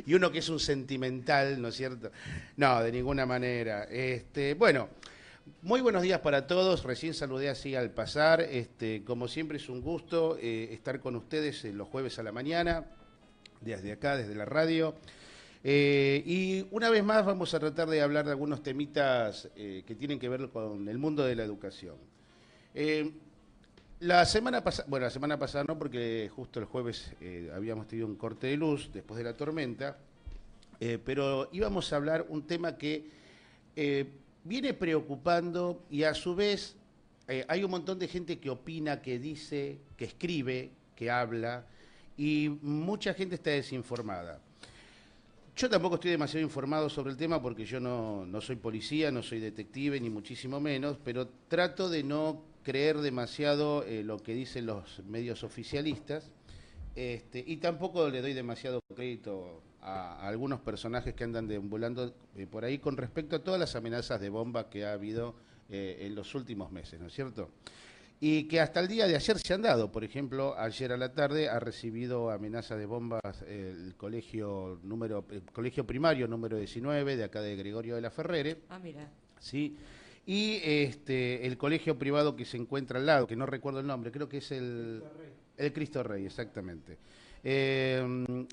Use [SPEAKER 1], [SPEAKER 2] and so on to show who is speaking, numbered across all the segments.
[SPEAKER 1] Y uno que es un sentimental, ¿no es cierto? No, de ninguna manera. Bueno, muy buenos días para todos. Recién saludé así al pasar. Como siempre es un gusto estar con ustedes los jueves a la mañana, desde acá, desde la radio. Y una vez más vamos a tratar de hablar de algunos temitas que tienen que ver con el mundo de la educación. Eh, la semana pasada, bueno, la semana pasada no, porque justo el jueves habíamos tenido un corte de luz después de la tormenta, pero íbamos a hablar un tema que eh, viene preocupando y a su vez hay un montón de gente que opina, que dice, que escribe, que habla y mucha gente está desinformada. Yo tampoco estoy demasiado informado sobre el tema porque yo no soy policía, no soy detective, ni muchísimo menos, pero trato de no creer demasiado lo que dicen los medios oficialistas, y tampoco le doy demasiado crédito a algunos personajes que andan deambulando por ahí con respecto a todas las amenazas de bomba que ha habido en los últimos meses, ¿no es cierto? Y que hasta el día de ayer se han dado. Por ejemplo, ayer a la tarde ha recibido amenaza de bombas el colegio primario número 19 de acá de Gregorio de la Ferrere,
[SPEAKER 2] Ah, mira.
[SPEAKER 1] ¿sí? Y el colegio privado que se encuentra al lado, que no recuerdo el nombre, creo que es el Cristo Rey, exactamente.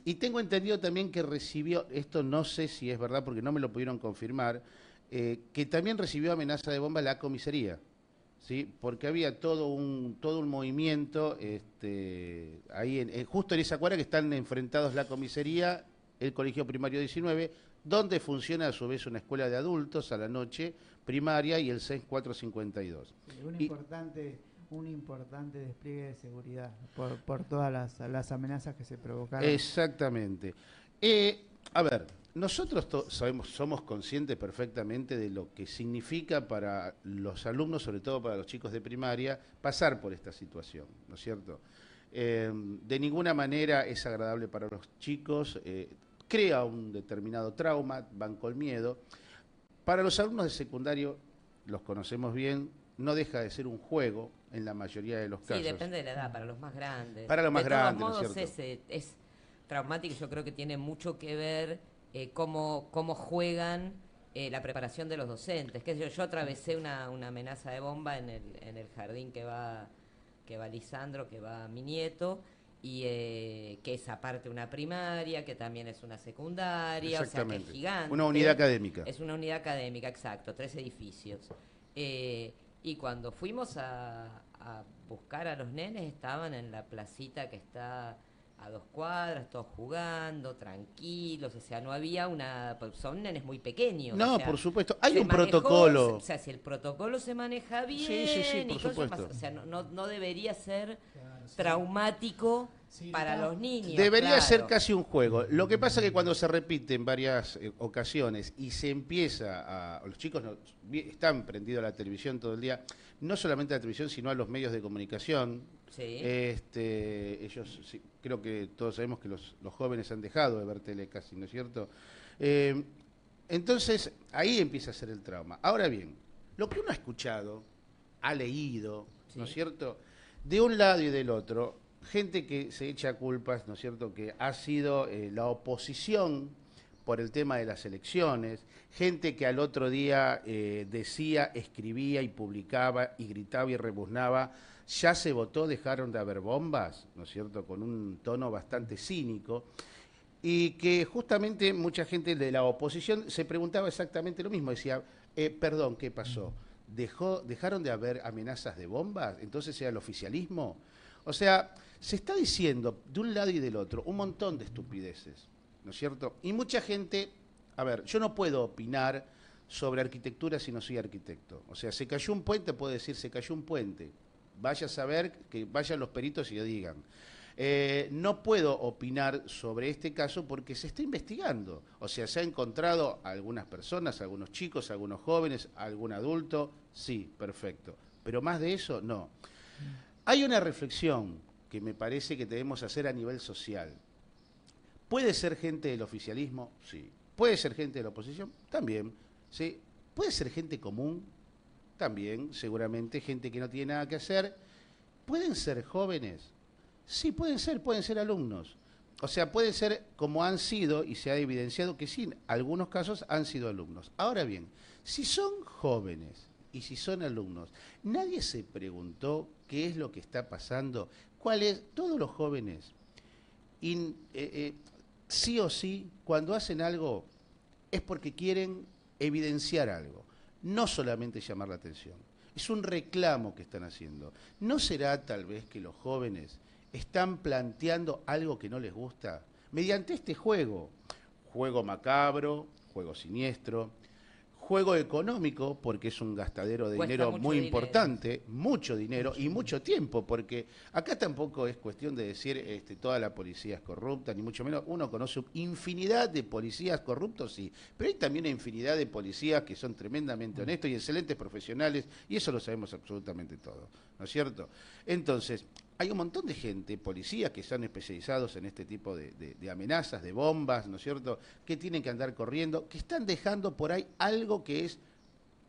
[SPEAKER 1] Y tengo entendido también que recibió, esto no sé si es verdad porque no me lo pudieron confirmar, que también recibió amenaza de bomba la comisaría. ¿Sí? Porque había todo un movimiento ahí justo en esa cuadra que están enfrentados la comisaría, el Colegio Primario 19, donde funciona a su vez una escuela de adultos a la noche primaria y el 6452.
[SPEAKER 3] Sí,
[SPEAKER 1] Y
[SPEAKER 3] un importante despliegue de seguridad por todas las amenazas que se provocaron.
[SPEAKER 1] exactamente. A ver, nosotros somos conscientes perfectamente de lo que significa para los alumnos, sobre todo para los chicos de primaria, pasar por esta situación, ¿no es cierto? De ninguna manera es agradable para los chicos, crea un determinado trauma, van con miedo. Para los alumnos de secundario, los conocemos bien, no deja de ser un juego en la mayoría de los
[SPEAKER 2] Sí,
[SPEAKER 1] casos.
[SPEAKER 2] depende de la edad, para los más grandes.
[SPEAKER 1] Para los más
[SPEAKER 2] De todos
[SPEAKER 1] grandes, ¿no es
[SPEAKER 2] modos,
[SPEAKER 1] cierto?
[SPEAKER 2] es traumático y yo creo que tiene mucho que ver cómo juegan la preparación de los docentes. Que yo atravesé una amenaza de bomba en el jardín que va Lisandro, que va mi nieto, y que es aparte una primaria, que también es una secundaria, o sea que es
[SPEAKER 1] Exactamente. Una unidad
[SPEAKER 2] gigante.
[SPEAKER 1] académica.
[SPEAKER 2] Es una unidad académica, exacto, 3 edificios. Eh, y cuando fuimos a buscar a los nenes, estaban en la placita que está a 2 cuadras, todos jugando, tranquilos, o sea, no había pues son nenes muy pequeños, o
[SPEAKER 1] No, por
[SPEAKER 2] sea,
[SPEAKER 1] supuesto. Hay
[SPEAKER 2] se
[SPEAKER 1] un
[SPEAKER 2] manejó, o
[SPEAKER 1] protocolo.
[SPEAKER 2] sea, si el protocolo se maneja
[SPEAKER 1] Sí, sí, sí,
[SPEAKER 2] bien y
[SPEAKER 1] por
[SPEAKER 2] cosas más,
[SPEAKER 1] supuesto.
[SPEAKER 2] o sea, no debería ser
[SPEAKER 3] Claro, sí.
[SPEAKER 2] traumático
[SPEAKER 3] Sí,
[SPEAKER 2] para
[SPEAKER 3] está.
[SPEAKER 2] los niños,
[SPEAKER 1] Debería ser
[SPEAKER 2] claro.
[SPEAKER 1] casi un juego. Lo que pasa es que cuando se repite en varias ocasiones y se los chicos están prendidos a la televisión todo el día, no solamente a la televisión, sino a los medios de comunicación.
[SPEAKER 2] Sí,
[SPEAKER 1] Ellos, sí, creo que todos sabemos que los jóvenes han dejado de ver tele casi, ¿no es cierto? Eh, entonces, ahí empieza a ser el trauma. Ahora bien, lo que uno ha escuchado, ha leído, ¿no es
[SPEAKER 2] sí.
[SPEAKER 1] cierto? De un lado y del otro, gente que se echa culpas, ¿no es cierto?, que ha sido la oposición por el tema de las elecciones, gente que al otro día decía, escribía y publicaba y gritaba y rebuznaba, ya se votó, dejaron de haber bombas, ¿no es cierto?, con un tono bastante cínico, y que justamente mucha gente de la oposición se preguntaba exactamente lo mismo, decía, perdón, ¿qué pasó? ¿Dejaron de haber amenazas de bombas? ¿Entonces era el oficialismo? O sea, se está diciendo de un lado y del otro un montón de estupideces, ¿no es cierto? Y mucha gente, a ver, yo no puedo opinar sobre arquitectura si no soy arquitecto. O sea, se cayó un puente, puedo decir, se cayó un puente. Vaya a saber, que vayan los peritos y lo digan. No puedo opinar sobre este caso porque se está investigando. O sea, se ha encontrado a algunas personas, a algunos chicos, a algunos jóvenes, a algún adulto. Sí, perfecto. Pero más de eso, no. Hay una reflexión que me parece que debemos hacer a nivel social. ¿Puede ser gente del oficialismo? Sí. ¿Puede ser gente de la oposición? También. ¿Sí? ¿Puede ser gente común? También, seguramente, gente que no tiene nada que hacer. ¿Pueden ser jóvenes? Sí, pueden ser alumnos. o sea, puede ser como han sido, y se ha evidenciado que sí, en algunos casos han sido alumnos. Ahora bien, si son jóvenes y si son alumnos, nadie se preguntó qué es lo que está pasando, cuál es, todos los jóvenes, sí o sí, cuando hacen algo, es porque quieren evidenciar algo, no solamente llamar la atención. Es un reclamo que están haciendo. ¿No será tal vez que los jóvenes están planteando algo que no les gusta mediante este juego? Juego macabro, juego siniestro, juego económico, porque es un gastadero de
[SPEAKER 2] Cuesta
[SPEAKER 1] dinero
[SPEAKER 2] mucho
[SPEAKER 1] muy
[SPEAKER 2] dinero.
[SPEAKER 1] importante, mucho dinero y mucho tiempo, porque acá tampoco es cuestión de decir toda la policía es corrupta, ni mucho menos. Uno conoce infinidad de policías corruptos, sí, pero hay también una infinidad de policías que son tremendamente honestos y excelentes profesionales, y eso lo sabemos absolutamente todos, ¿no es cierto? Entonces, hay un montón de gente, policías que están especializados en este tipo de amenazas, de bombas, ¿no es cierto?, que tienen que andar corriendo, que están dejando por ahí algo que es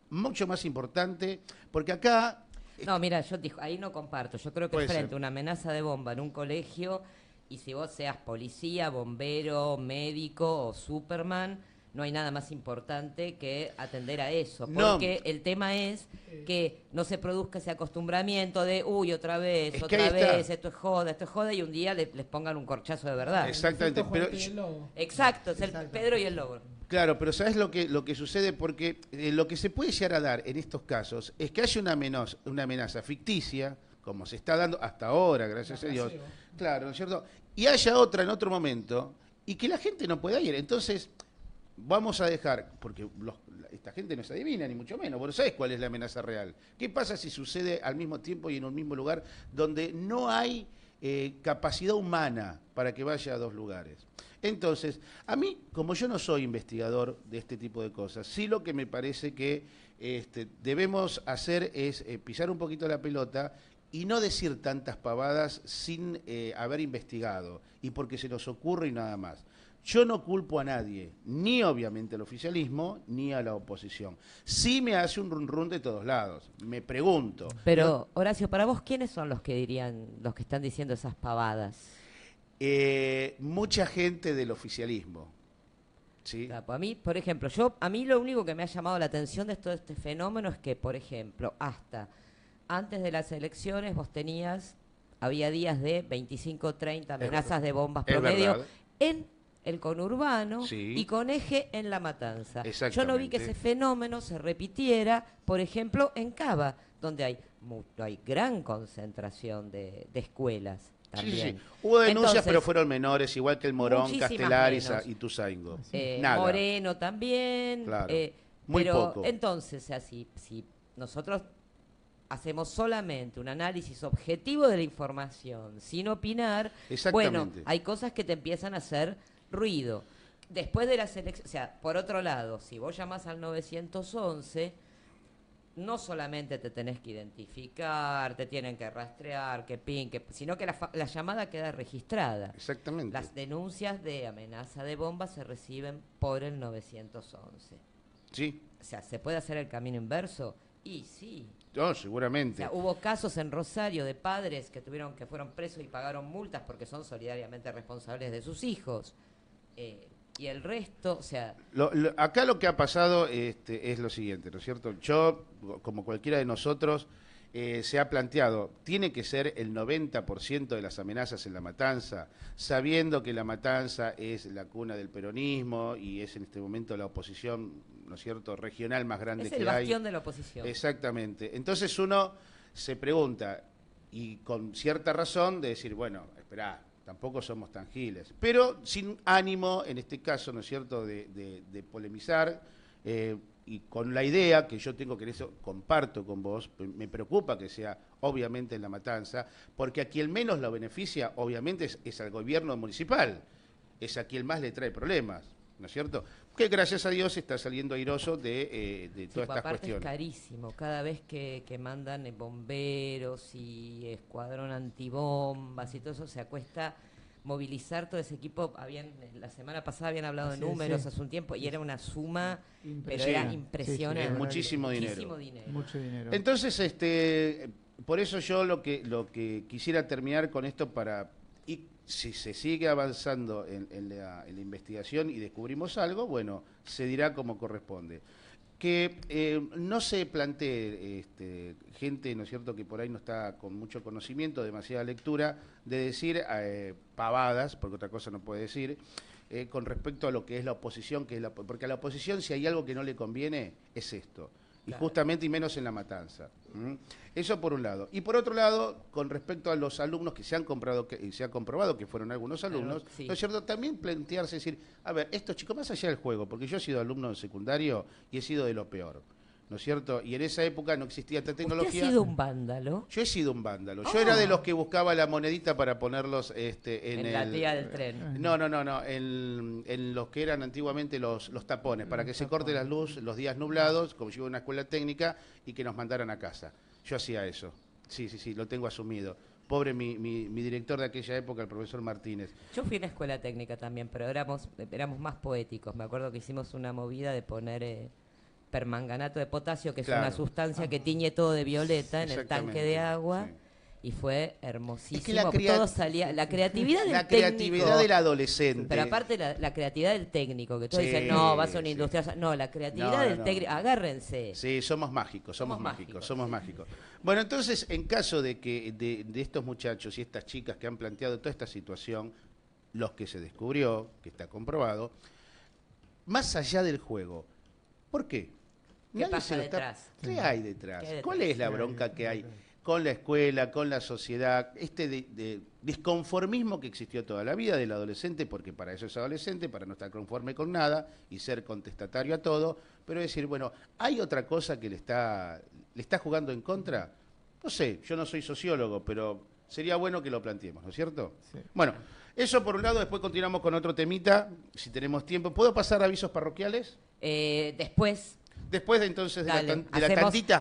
[SPEAKER 1] mucho más importante, porque acá...
[SPEAKER 2] No, mira, yo ahí no comparto. Yo creo que
[SPEAKER 1] Puede
[SPEAKER 2] frente
[SPEAKER 1] ser.
[SPEAKER 2] a una amenaza de bomba en un colegio, y si vos seas policía, bombero, médico o Superman, no hay nada más importante que atender a eso.
[SPEAKER 1] No.
[SPEAKER 2] Porque el tema es que no se produzca ese acostumbramiento de, uy, otra vez,
[SPEAKER 1] Es que
[SPEAKER 2] otra
[SPEAKER 1] ahí está.
[SPEAKER 2] vez, esto es joda, y un día les pongan un corchazo de verdad.
[SPEAKER 1] Exactamente, pero...
[SPEAKER 2] Exacto, es el
[SPEAKER 3] Exacto.
[SPEAKER 2] Pedro y el Lobo.
[SPEAKER 1] Claro, pero ¿sabes lo que sucede? Porque lo que se puede llegar a dar en estos casos es que haya una amenaza ficticia, como se está dando hasta ahora, gracias a Dios. Claro, ¿no es cierto? Y haya otra en otro momento y que la gente no pueda ir. Entonces, vamos a dejar, porque esta gente no se adivina, ni mucho menos, vos no sabés cuál es la amenaza real. ¿Qué pasa si sucede al mismo tiempo y en un mismo lugar donde no hay capacidad humana para que vaya a dos lugares? Entonces, a mí, como yo no soy investigador de este tipo de cosas, sí lo que me parece que debemos hacer es pisar un poquito la pelota y no decir tantas pavadas sin haber investigado y porque se nos ocurre y nada más. Yo no culpo a nadie, ni obviamente al oficialismo, ni a la oposición. Sí me hace un run run de todos lados, me pregunto.
[SPEAKER 2] Pero, Horacio, para vos, ¿quiénes son los que están diciendo esas pavadas?
[SPEAKER 1] Mucha gente del oficialismo, ¿sí?
[SPEAKER 2] Claro, pues a mí, por ejemplo, a mí lo único que me ha llamado la atención de todo este fenómeno es que, por ejemplo, hasta antes de las elecciones había días de 25, 30 amenazas de bombas
[SPEAKER 1] Es
[SPEAKER 2] promedio
[SPEAKER 1] verdad.
[SPEAKER 2] en el conurbano
[SPEAKER 1] Sí.
[SPEAKER 2] y con eje en La Matanza. Yo
[SPEAKER 1] Exactamente.
[SPEAKER 2] no vi que ese fenómeno se repitiera, por ejemplo, en Cava, donde hay gran concentración de escuelas.
[SPEAKER 1] Sí, sí,
[SPEAKER 2] También.
[SPEAKER 1] sí. Hubo denuncias,
[SPEAKER 2] Entonces,
[SPEAKER 1] pero fueron menores, igual que el Morón,
[SPEAKER 2] muchísimas
[SPEAKER 1] Castelar
[SPEAKER 2] menos.
[SPEAKER 1] y Ituzaingó. Nada.
[SPEAKER 2] Moreno también.
[SPEAKER 1] Claro. Muy
[SPEAKER 2] pero
[SPEAKER 1] poco.
[SPEAKER 2] entonces, o sea, si nosotros hacemos solamente un análisis objetivo de la información, sin opinar, bueno,
[SPEAKER 1] Exactamente.
[SPEAKER 2] hay cosas que te empiezan a hacer ruido. Después de las elecciones, o sea, por otro lado, si vos llamás al 911, no solamente te tenés que identificar, te tienen que rastrear, sino que la llamada queda registrada.
[SPEAKER 1] Exactamente.
[SPEAKER 2] Las denuncias de amenaza de bomba se reciben por el 911.
[SPEAKER 1] Sí,
[SPEAKER 2] O sea, ¿se puede hacer el camino inverso? Y sí.
[SPEAKER 1] no,
[SPEAKER 2] O
[SPEAKER 1] seguramente.
[SPEAKER 2] sea, hubo casos en Rosario de padres que fueron presos y pagaron multas porque son solidariamente responsables de sus hijos. Y el resto, o sea...
[SPEAKER 1] Acá lo que ha pasado es lo siguiente, ¿no es cierto? Yo, como cualquiera de nosotros, se ha planteado, tiene que ser el 90% de las amenazas en La Matanza, sabiendo que La Matanza es la cuna del peronismo y es en este momento la oposición, ¿no es cierto?, regional más grande
[SPEAKER 2] Es
[SPEAKER 1] que
[SPEAKER 2] el
[SPEAKER 1] hay.
[SPEAKER 2] bastión de la oposición.
[SPEAKER 1] Exactamente. Entonces uno se pregunta, y con cierta razón, de decir, bueno, esperá, tampoco somos tan giles, pero sin ánimo, en este caso, ¿no es cierto?, de polemizar, y con la idea que yo tengo, que en eso comparto con vos, me preocupa que sea obviamente en La Matanza, porque a quien menos lo beneficia, obviamente, es al gobierno municipal, es a quien más le trae problemas, ¿no es cierto?, que gracias a Dios está saliendo airoso de
[SPEAKER 2] Sí,
[SPEAKER 1] todas estas
[SPEAKER 2] aparte
[SPEAKER 1] cuestiones.
[SPEAKER 2] es carísimo. Cada vez que mandan bomberos y escuadrón antibombas y todo eso, se cuesta movilizar todo ese equipo. La semana pasada habían hablado de
[SPEAKER 3] Sí,
[SPEAKER 2] números
[SPEAKER 3] sí.
[SPEAKER 2] hace un tiempo y era una suma, pero
[SPEAKER 3] Impresionante.
[SPEAKER 2] era
[SPEAKER 3] Sí, sí,
[SPEAKER 2] impresionante.
[SPEAKER 1] Es muchísimo dinero.
[SPEAKER 3] Mucho dinero.
[SPEAKER 1] Entonces, por eso yo lo que quisiera terminar con esto y Si se sigue avanzando en la investigación y descubrimos algo, bueno, se dirá como corresponde. Que no se plantee gente, ¿no es cierto?, que por ahí no está con mucho conocimiento, demasiada lectura, de decir pavadas, porque otra cosa no puede decir, con respecto a lo que es la oposición, porque a la oposición si hay algo que no le conviene, es esto. Y
[SPEAKER 2] Claro.
[SPEAKER 1] justamente y menos en la matanza. Eso por un lado. Y por otro lado, con respecto a los alumnos que se han comprado y se ha comprobado que fueron algunos alumnos,
[SPEAKER 2] sí.
[SPEAKER 1] ¿no es cierto? También plantearse, decir, a ver, estos chicos, más allá del juego, porque yo he sido alumno de secundario y he sido de lo peor, ¿no es cierto? Y en esa época no existía esta tecnología.
[SPEAKER 2] ¿Usted ha sido un vándalo?
[SPEAKER 1] Yo he sido un vándalo. Yo era de los que buscaba la monedita para ponerlos
[SPEAKER 2] En la tía del tren.
[SPEAKER 1] No, en los que eran antiguamente los tapones, para que se corte la luz los días nublados, como yo iba a una escuela técnica, y que nos mandaran a casa. Yo hacía eso. Sí, lo tengo asumido. Pobre mi director de aquella época, el profesor Martínez.
[SPEAKER 2] Yo fui a una escuela técnica también, pero éramos más poéticos. Me acuerdo que hicimos una movida de poner permanganato de potasio, que es
[SPEAKER 1] Claro.
[SPEAKER 2] una sustancia que tiñe todo de violeta en el
[SPEAKER 1] Exactamente,
[SPEAKER 2] tanque de agua.
[SPEAKER 1] sí.
[SPEAKER 2] Y fue hermosísimo.
[SPEAKER 1] Es que la
[SPEAKER 2] Todo salía, la creatividad del
[SPEAKER 1] La
[SPEAKER 2] técnico.
[SPEAKER 1] creatividad del adolescente.
[SPEAKER 2] Pero aparte la creatividad del técnico, que todos
[SPEAKER 1] Sí,
[SPEAKER 2] dicen, no, vas a una
[SPEAKER 1] sí.
[SPEAKER 2] industria. No, la creatividad
[SPEAKER 1] No,
[SPEAKER 2] del
[SPEAKER 1] no.
[SPEAKER 2] técnico. Agárrense.
[SPEAKER 1] Sí, somos mágicos,
[SPEAKER 2] Somos
[SPEAKER 1] somos mágicos. Bueno, entonces, en caso de que de estos muchachos y estas chicas que han planteado toda esta situación, los que se descubrió, que está comprobado, más allá del juego, ¿por qué?
[SPEAKER 2] ¿Qué pasa detrás?
[SPEAKER 1] ¿Qué hay detrás?
[SPEAKER 2] ¿Qué hay detrás?
[SPEAKER 1] ¿Cuál es la bronca que hay con la escuela, con la sociedad, de disconformismo que existió toda la vida del adolescente, porque para eso es adolescente, para no estar conforme con nada y ser contestatario a todo, pero decir, bueno, ¿hay otra cosa que le está jugando en contra? No sé, yo no soy sociólogo, pero sería bueno que lo planteemos, ¿no es cierto?
[SPEAKER 3] Sí.
[SPEAKER 1] Bueno, eso por un lado, después continuamos con otro temita, si tenemos tiempo. ¿Puedo pasar avisos parroquiales?
[SPEAKER 2] Después
[SPEAKER 1] Después de entonces de
[SPEAKER 2] Dale,
[SPEAKER 1] de la
[SPEAKER 2] hacemos-
[SPEAKER 1] tandita.